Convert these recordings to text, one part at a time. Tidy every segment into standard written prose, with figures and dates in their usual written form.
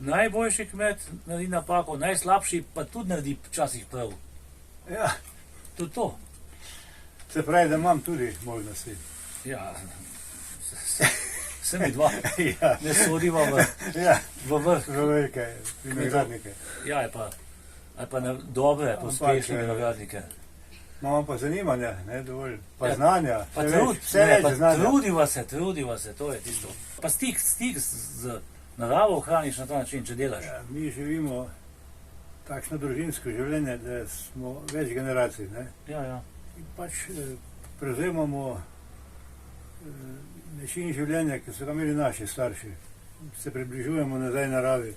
Najboljši kmet naredi napako, najslabši pa tudi naredi včasih prav. Ja, Tudi to. se pravi, da imam tudi možnosti. Ja, se mi dva Ja, ne sodiva ja, v vrh. zelo velike vinogradnike. Ja, je pa dobre, uspešne Ampak, vinogradnike. Imamo pa zanimanja, ne dovolj, pa Ja, znanja, Pa vse več znanja. trudiva se, to je tisto. Pa stik z naravo ohraniš na ta način, če delaš. Ja, mi živimo takšno družinsko življenje, da smo več generacij, ne? Ja. In pač prevzemamo način življenja, ki so ga imeli naši starši. Se približujemo nazaj naravi.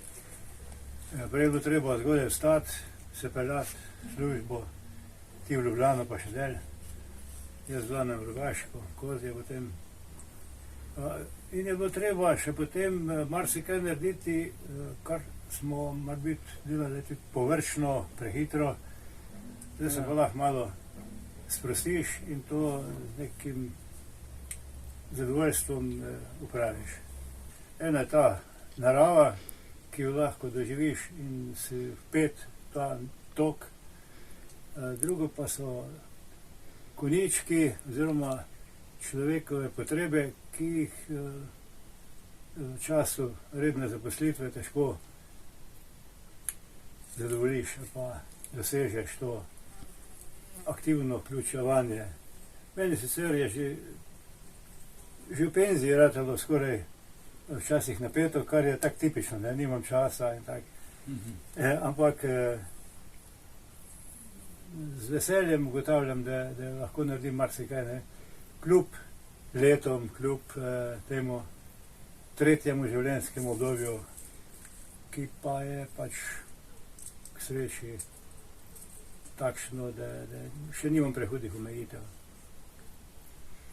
Prej je bilo treba zgodaj vstati, se peljati v službo, ti v Ljubljano pa še del. Jaz zvanem v Rogaško, Kozje potem. In je bilo treba še potem marsikaj narediti, kar smo morbiti delali tudi površno, prehitro. Zdaj se pa lahko malo sprostiš in to z nekim zadovoljstvom upraviš. Ena je ta narava, ki jo lahko doživiš in si vpet ta tok. Drugo pa so konjički oziroma človekove potrebe, ki jih v času redne zaposlitve težko zadovoljiš pa dosežeš to aktivno vključevanje. Meni sicer je že v penziji ratalo skoraj včasih napeto, kar je tako tipično, ne, nimam časa in tako. Ampak z veseljem ugotavljam, da lahko naredim marsikaj, ne. Kljub letom, kljub temu tretjemu življenjskemu obdobju, ki pa je pač k sreči takšno, da še nimam prehudih omejitev,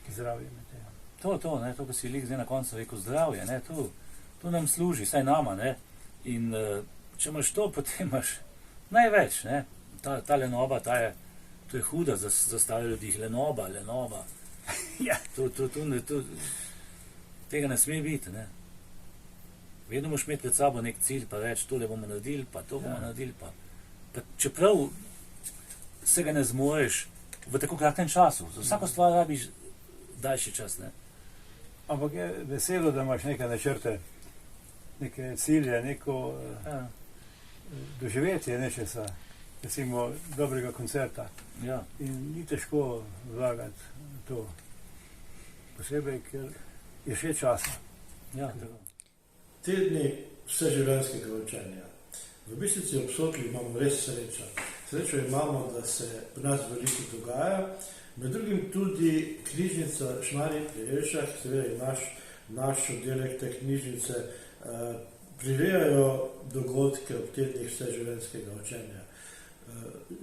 ki zdravje me tega. To, ko si lik zdaj na koncu rekel, zdravje, ne, to nam služi, saj nama, ne. In če imaš to, potem imaš največ, ne. Ta lenoba, to je huda za stare ljudi, lenoba. Ja. Tega ne sme biti, ne. Vedno moraš imeti pred sabo nek cilj, pa reči, tole bomo naredili, pa to bomo naredili, pa čeprav se ga ne zmoreš v tako kratkem času. Za vsako stvar rabiš daljši čas, ne. Ampak je veselo, da imaš neke načrte, neke cilje, neko doživetje nečesa, recimo dobrega koncerta. Ja. In ni težko vlagati to posebej, ker je še časa. Ja, tako. Tedni vseživljenjskega učenja. V Bistrici ob Sotli imamo res srečo. Srečo imamo, da se pri nas veliko dogaja. Med drugim tudi knjižnica Šmarje pri Jelšah, seveda imaš naš oddelek te knjižnice, prirejajo dogodke ob tednih vseživljenjskega učenja.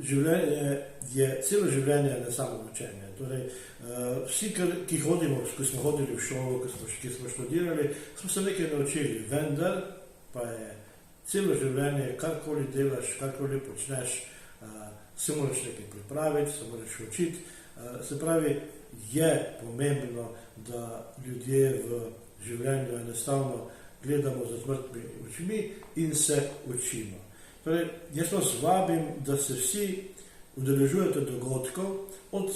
Življenje je celo življenje, ne samo učenje. Torej, vsi, ki hodimo, ko smo hodili v šolo, ki smo študirali, smo se nekaj naučili, vendar pa je celo življenje, karkoli delaš, karkoli počneš, se moraš nekaj pripraviti, se moraš učiti. Se pravi, je pomembno, da ljudje v življenju enostavno gledamo z odprtimi očmi in se učimo. Torej, jaz vas vabim, da se vsi udeležujete dogodkov, od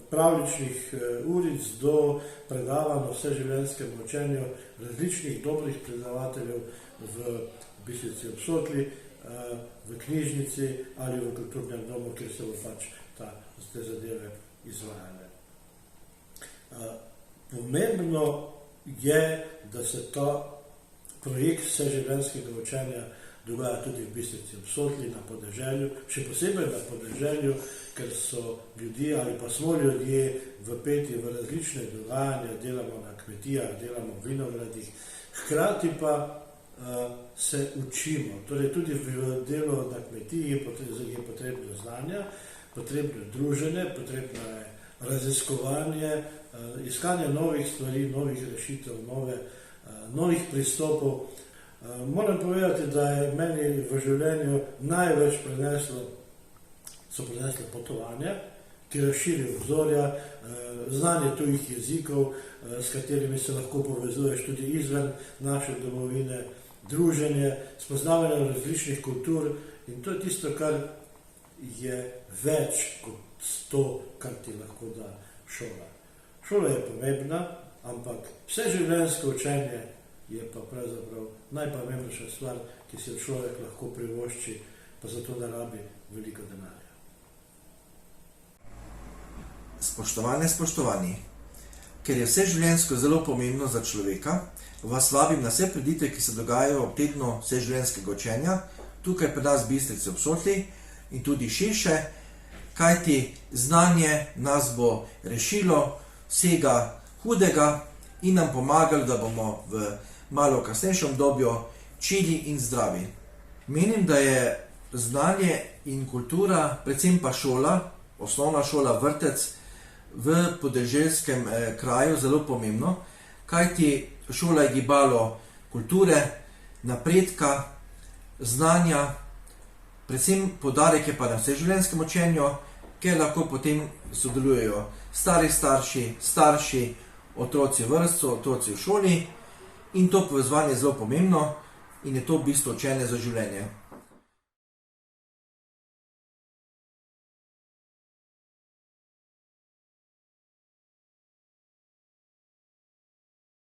pravličnih uric do predavanj o vseživljenjskem učenju različnih dobrih predavateljev v Bistrici ob Sotli, v knjižnici ali v kulturnem domu, kjer se bo pač te zadeve izvajale. Pomembno je, da se ta projekt vseživljenjskega učenja dogaja tudi v Bistrici ob Sotli, na podeželju, še posebej na podeželju, ker so ljudje ali pa smo ljudje vpeti v različne dogajanja, delamo na kmetijah, delamo v vinogradih, hkrati pa se učimo. Torej tudi v delu na kmetiji je potrebno znanja, potrebno je druženje, potrebno je raziskovanje, iskanje novih stvari, novih rešitev, novih pristopov. Moram povedati, da je meni v življenju največ so prinesle potovanja, ki razširijo obzorja, znanje tujih jezikov, s katerimi se lahko povezuješ tudi izven naše domovine. druženje, spoznavanje različnih kultur in to je tisto, kar je več kot to, kar ti lahko da šola. Šola je pomembna, ampak vseživljenjsko učenje je pa pravzaprav najpomembnejša stvar, ki si jo človek lahko privošči, pa zato da rabi veliko denarja. Spoštovane, spoštovani, ker je vseživljenjsko zelo pomembno za človeka, vas vabim na vse prireditve, ki se dogajajo ob tednu vseživljenjskega učenja, tukaj pri nas v Bistrici ob Sotli in tudi širše, kajti znanje nas bo rešilo vsega hudega in nam pomagalo, da bomo v malo kasnejšem obdobju čili in zdravi. Menim, da je znanje in kultura, predvsem pa šola, osnovna šola, vrtec, v podeželskem kraju zelo pomembno, kajti šola je gibalo kulture, napredka, znanja, predvsem poudarek je pa na vseživljenjskem učenju, ker lahko potem sodelujejo stari starši, starši, otroci v vrtcu, otroci v šoli in to povezovanje je zelo pomembno in je to v bistvu učenje za življenje.